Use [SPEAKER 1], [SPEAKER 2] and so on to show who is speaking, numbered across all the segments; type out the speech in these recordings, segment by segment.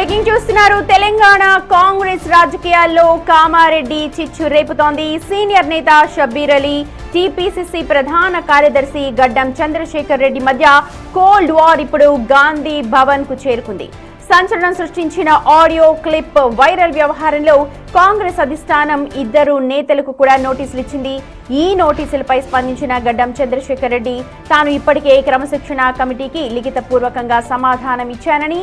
[SPEAKER 1] Breaking చూస్తున్నారు. తెలంగాణ కాంగ్రెస్ రాజకీయాల్లో కామారెడ్డి చిచ్చు రేపుతోంది. సీనియర్ నేత షబ్బీర్ అలీ, టీపీసీసీ ప్రధాన కార్యదర్శి గడ్డం చంద్రశేఖర్ రెడ్డి మధ్య కోల్డ్ వార్ ఇప్పుడు గాంధీ భవన్ కు చేరుకుంది. సంచలనం సృష్టించిన ఆడియో క్లిప్ వైరల్ వ్యవహారంలో కాంగ్రెస్ అధిష్టానం ఇద్దరు నేతలకు కూడా నోటీసులు ఇచ్చింది. ఈ నోటీసులపై స్పందించిన గడ్డం చంద్రశేఖర్ రెడ్డి తాను ఇప్పటికే క్రమశిక్షణ కమిటీకి లిఖితపూర్వకంగా సమాధానం ఇచ్చానని,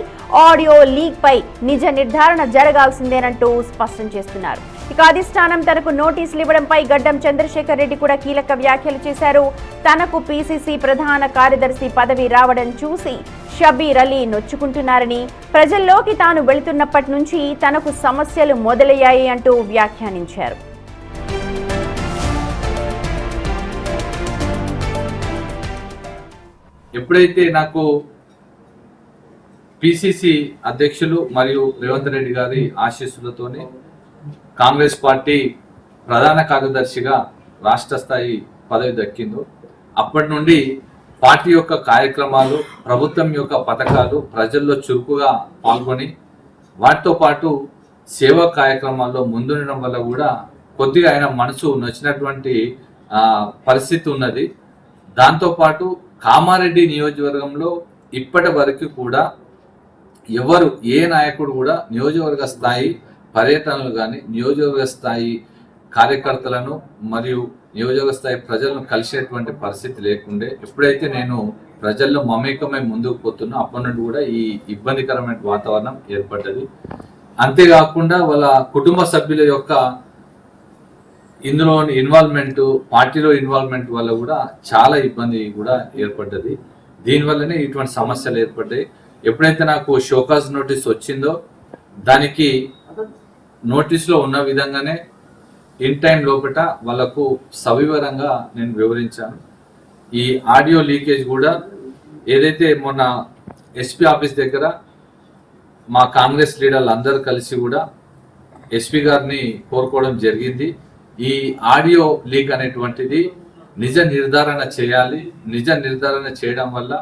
[SPEAKER 1] ఆడియో లీక్ పై నిజ నిర్ధారణ జరగాల్సిందేనంటూ స్పష్టం చేస్తున్నారు. ఇక అధిష్టానం తనకు నోటీసులు ఇవ్వడంపై గడ్డం చంద్రశేఖర్ రెడ్డి కూడా కీలక వ్యాఖ్యలు చేశారు. తనకు పీసీసీ ప్రధాన కార్యదర్శి పదవి రావడం చూసి షబ్బీర్ అలీ నొచ్చుకుంటున్నారని, ప్రజల్లోకి తాను వెళుతున్నప్పటి నుంచి తనకు సమస్యలు మొదలయ్యాయి అంటూ వ్యాఖ్యానించారు.
[SPEAKER 2] ఎప్పుడైతే నాకు పిసిసి అధ్యక్షులు మరియు రేవంత్ రెడ్డి గారి ఆశీస్సులతోనే కాంగ్రెస్ పార్టీ ప్రధాన కార్యదర్శిగా రాష్ట్ర స్థాయి పదవి దక్కిందో అప్పటి నుండి పార్టీ యొక్క కార్యక్రమాలు, ప్రభుత్వం యొక్క పథకాలు ప్రజల్లో చురుకుగా పాల్గొని వాటితో పాటు సేవా కార్యక్రమాల్లో ముందుండడం వల్ల కూడా కొద్దిగా ఆయన మనసు నచ్చినటువంటి పరిస్థితి ఉన్నది. దాంతోపాటు కామారెడ్డి నియోజకవర్గంలో ఇప్పటి వరకు కూడా ఎవరు ఏ నాయకుడు కూడా నియోజకవర్గ స్థాయి పర్యటనలు కానీ నియోజకవర్గ స్థాయి కార్యకర్తలను మరియు నియోజకవర్గ స్థాయి ప్రజలను కలిసేటువంటి పరిస్థితి లేకుండే. ఎప్పుడైతే నేను ప్రజల్లో మమేకమై ముందుకు పోతున్నా అప్పటి నుండి కూడా ఈ ఇబ్బందికరమైన వాతావరణం ఏర్పడ్డది. అంతేకాకుండా వాళ్ళ కుటుంబ సభ్యుల యొక్క ఇందులో ఇన్వాల్వ్మెంట్, పార్టీలో ఇన్వాల్వ్మెంట్ వల్ల కూడా చాలా ఇబ్బంది కూడా ఏర్పడ్డది. దీనివల్లనే ఇటువంటి సమస్యలు ఏర్పడ్డాయి. ఎప్పుడైతే నాకు షోకాజ్ నోటీస్ వచ్చిందో దానికి నోటీసులో ఉన్న విధంగానే ఇన్ టైం లోపల వాళ్ళకు సవివరంగా నేను వివరించాను. ఈ ఆడియో లీకేజ్ కూడా ఏదైతే మొన్న ఎస్పీ ఆఫీస్ దగ్గర మా కాంగ్రెస్ లీడర్లు అందరూ కలిసి కూడా ఎస్పీ గారిని కోరుకోవడం జరిగింది. ఈ ఆడియో లీక్ అనేటువంటిది నిజ నిర్ధారణ చేయాలి, నిజ నిర్ధారణ చేయడం వల్ల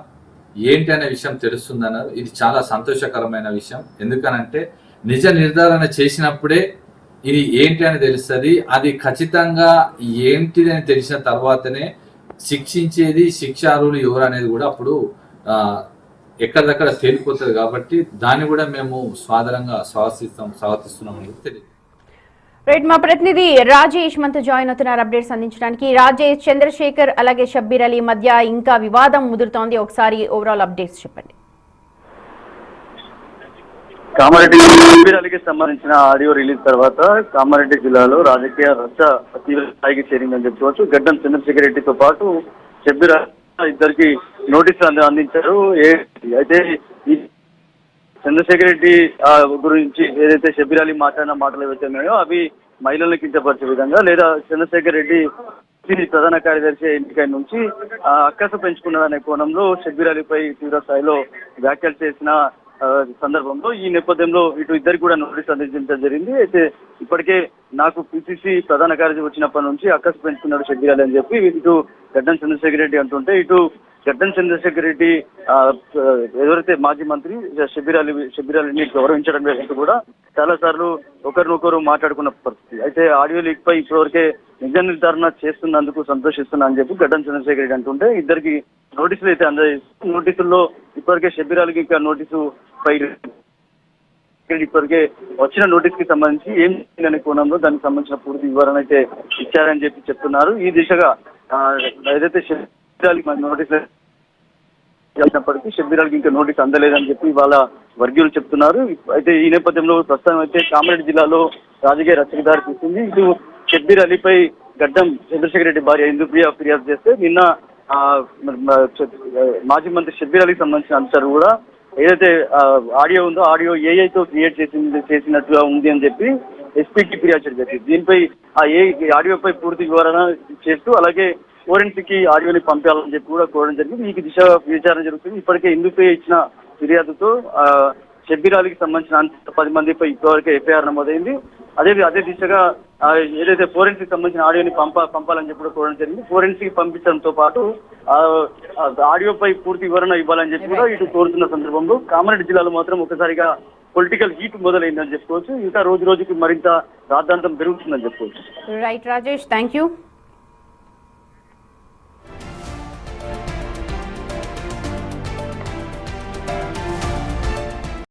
[SPEAKER 2] ఏంటి అనే విషయం తెలుస్తుందన్నారు. ఇది చాలా సంతోషకరమైన విషయం. ఎందుకనంటే నిజ నిర్ధారణ చేసినప్పుడే ఇది ఏంటి అని తెలుస్తుంది. అది ఖచ్చితంగా ఏంటిది అని తెలిసిన తర్వాతనే శిక్షించేది, శిక్షార్హులు ఎవరు అనేది కూడా అప్పుడు ఎక్కడిదక్కడ తేలిపోతుంది. కాబట్టి దాన్ని కూడా మేము సాదరంగా స్వాగతిస్తున్నామని తెలియదు.
[SPEAKER 1] రైట్, మా ప్రతినిధి రాజేష్ మనతో జాయిన్ అవుతున్నారు అప్డేట్స్ అందించడానికి. రాజేష్, చంద్రశేఖర్ అలాగే షబ్బీర్ అలీ మధ్య ఇంకా వివాదం ముదురుతోంది. ఒకసారి ఓవరాల్ అప్డేట్స్ చెప్పండి.
[SPEAKER 3] కామారెడ్డి షబ్బీర్ అలీకి సంబంధించిన ఆడియో రిలీజ్ తర్వాత కామారెడ్డి జిల్లాలో రాజకీయ రచ్చ తీవ్ర స్థాయికి చేరిందని చెప్పుకోవచ్చు. గడ్డం చంద్రశేఖర్ రెడ్డితో పాటు షబ్బీర్ ఇద్దరికి నోటీసులు అందించారు. అయితే ఈ చంద్రశేఖర్ రెడ్డి గురించి ఏదైతే షబ్బీర్ అలీ మాట్లాడిన మాటలు ఏవైతే ఉన్నాయో అవి మహిళలను కించపరిచే విధంగా, లేదా చంద్రశేఖర్ రెడ్డి ప్రధాన కార్యదర్శి ఎన్నికై నుంచి అక్కసు పెంచుకున్నదనే కోణంలో షబ్బీర్ అలీపై తీవ్ర స్థాయిలో వ్యాఖ్యలు చేసిన సందర్భంలో ఈ నేపథ్యంలో ఇటు ఇద్దరికి కూడా నోటీస్ అందించడం జరిగింది. అయితే ఇప్పటికే నాకు పిసిసి ప్రధాన కార్యదర్శి వచ్చినప్పటి నుంచి అక్కసు పెంచుకున్నాడు షబ్బీర్ అలీ అని చెప్పి ఇటు గడ్డం చంద్రశేఖర్ రెడ్డి అంటుంటే, ఇటు గడ్డం చంద్రశేఖర్ రెడ్డి ఎవరైతే మాజీ మంత్రి షబ్బీర్ అలీని గౌరవించడం లేదంటూ కూడా చాలా సార్లు ఒకరినొకరు మాట్లాడుకున్న పరిస్థితి. అయితే ఆడియో లీక్ పై ఇప్పటివరకే నిజ నిర్ధారణ చేస్తున్నందుకు సంతోషిస్తున్నా అని చెప్పి గడ్డం చంద్రశేఖర్ రెడ్డి అంటుంటే, ఇద్దరికి నోటీసులు అయితే అందజేస్తారు. నోటీసుల్లో ఇప్పటికే షబ్బీర్ అలీకి ఇంకా నోటీసు పై ఇప్పటికే వచ్చిన నోటీస్ కి సంబంధించి ఏం అనే కోణంలో దానికి సంబంధించిన పూర్తి వివరణ అయితే ఇచ్చారని చెప్పి చెప్తున్నారు. ఈ దిశగా ఏదైతే షబ్బీర్ అలీకి నోటీస్ చేసినప్పటికీ షబ్బీర్ అలీకి ఇంకా నోటీస్ అందలేదని చెప్పి వాళ్ళ వర్గీయులు చెప్తున్నారు. అయితే ఈ నేపథ్యంలో ప్రస్తుతం అయితే కామారెడ్డి జిల్లాలో రాజకీయ రచ్చకి దారి తీస్తుంది. ఇటు షబ్బీర్ అలీపై గడ్డం చంద్రశేఖర్ రెడ్డి భార్య ఇందుప్రియ ఫిర్యాదు చేస్తే నిన్న మాజీ మంత్రి షబ్బీర్ అలీకి సంబంధించిన అంశాలు కూడా ఏదైతే ఆడియో ఉందో ఆడియో ఏఐతో క్రియేట్ చేసినట్టుగా ఉంది అని చెప్పి ఎస్పీకి ఫిర్యాదు చేయడం జరిగింది. దీనిపై ఆడియోపై పూర్తి వివరణ చేస్తూ అలాగే ఫోరెన్సిక్ ఆడియోని పంపాలని చెప్పి కూడా కోరడం జరిగింది. ఈ దిశ విచారణ జరుగుతుంది. ఇప్పటికే ఇందుపై ఇచ్చిన ఫిర్యాదుతో షబ్బీర్ అలీకి సంబంధించిన 10 మందిపై ఇప్పటివరకు ఎఫ్ఐఆర్ నమోదైంది. అదే దిశగా ఏదైతే ఫోరెన్సిక్ సంబంధించిన ఆడియోని పంపాలని చెప్పి కూడా కోరడం జరిగింది. ఫోరెన్సిక్ పంపించడంతో పాటు ఆడియోపై పూర్తి వివరణ ఇవ్వాలని చెప్పి కూడా ఇటు కోరుతున్న సందర్భంలో కామారెడ్డి జిల్లాలో మాత్రం ఒకసారిగా పొలిటికల్ హీట్ మొదలైందని చెప్పుకోవచ్చు. ఇంకా రోజు రోజుకి మరింత రాద్ధాంతం పెరుగుతుందని చెప్పుకోవచ్చు.
[SPEAKER 1] Right Rajesh, thank you.